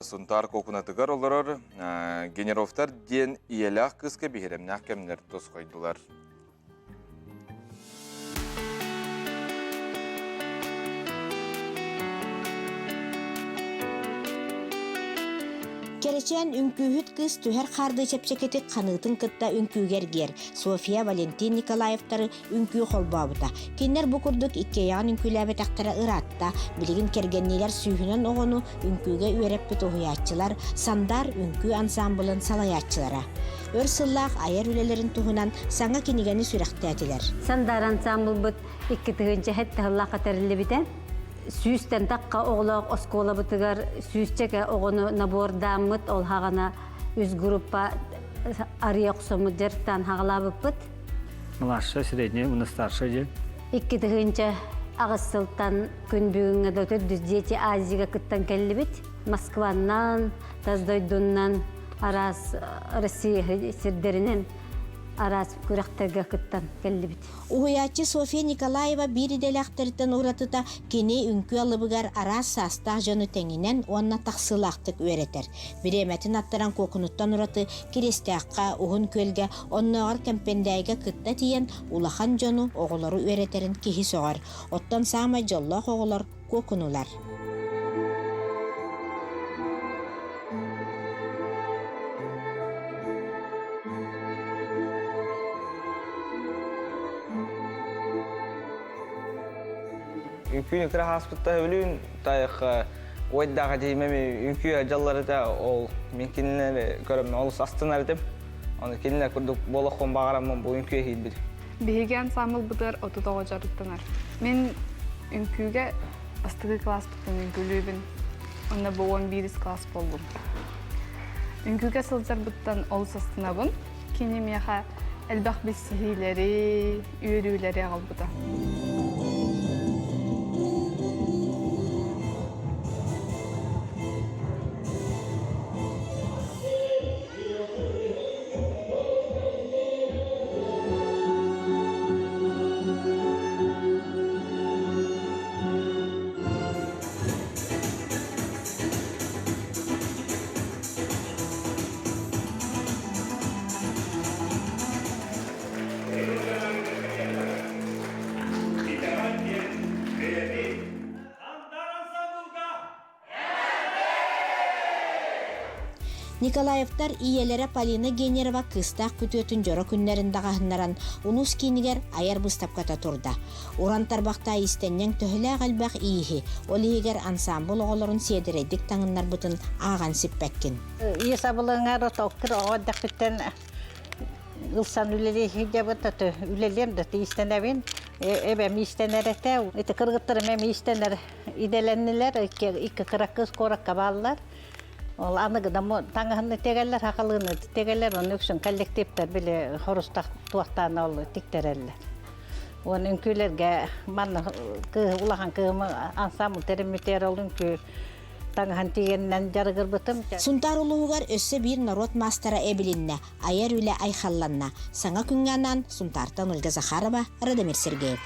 Suntar kokunatıgar olurur, generovtar diyen iyelak kıska bihirim nahkemler toz koydular. Керечен үңкүүхүт кыз түһэр харды чепчекети канытын кытта үңкүүгергер София Валентин Николаевтары үңкүү холбабыта. Кинер бу курдук иккеян үңкүүләбетактара ыратта, билигин кергеннилер сүйүнөн огону үңкүүгө үөреппит уһуяччылар, сандар үңкүү ансамблын салаяччылара. Өр сыллах аяр үлелерин туһунан саңа кинигени сүрәхтәтилер. Сандар ансамбл бут икки тыгынча хетте хыллака терилибитен. Сүйістен таққа оғылақ оскола бұтығар сүйістеке оғыны набордамыт ол хағана үз группа ария құсымы жертан хағыла бұппыт. Младшая, средняя, у нас старшая же. Икки тыгынча ағысылтан күн бүгінгі дөтір дүз дети Азияға күттен келі бит. Москваннан, Таздойдуннан, арас Россия сирдерінен арас күрәхтерге күттен келі бит. Уһуяччы София Николаева бириделәхтерден уратыта кини үңкүү алыбыгар арас састах жөну теңинен онна тахсылактык өретер. Биреметин аттаран кокунуттан ураты кирестеакка уһун көлге онногар кемпендәйге кытта тиен улахан жөну оголору өретерин кихи соғар. Оттан сама жоллох оголор кокунулар. Үңкүүнү кыра хаспытта өлүүн тайық ойдаға деймеми үңкүү жаллары да ол мен келінлері көрім олыс астынар деп. Оны келінлер күрдік болаққон бағарамын бұл үңкүүе кейбір. Биһиген самыл бұдар 39 жарыттанар. Мен үңкүүге астығы класс бұттын үңкүүлүүбін. Онда бұл 11 класс болдым. Үңкүүге сылжар бұттан олыс астынабын. Кені меха әлбақ біз сихилері, үйрүүлері ағал бұта. Николаевтар иелere Полина Генерова кыстақ күтөтін жора күннерінде ғахынаран унус кейінігер аяр бұстапката тұрда. Уран тарбақта истеннен төхілі ғалбақ иихи, ол егер ансамбыл оғылырын седіредік таңынлар бұтын аған сиппәккен. Есабылыңар отоқтыр оғадақ біттен ұлсан үлелі хиджабыты үлелерді истенәбін. Эбем истенәрәтә, это кыргыттырым эм истенәр иделәннеләр, ике кыракыз коракка баллар. Ол анығыда таңғынны тегелер, хақылығыны тегелер, оны өксін коллективтер біле хорыстақ туақтаны олы тектерелер. Оны үңкүлерге манны улахан кығымы ансамыл теремитер ол үңкү таңғын тегеннен жарығыр бұтым. Сунтар улуғар өссі бір народ мастера әбілінне, аяр үлі айхалланна. Саңа күнганан Сунтартан Ольга Захарова, Радамир Сергеев.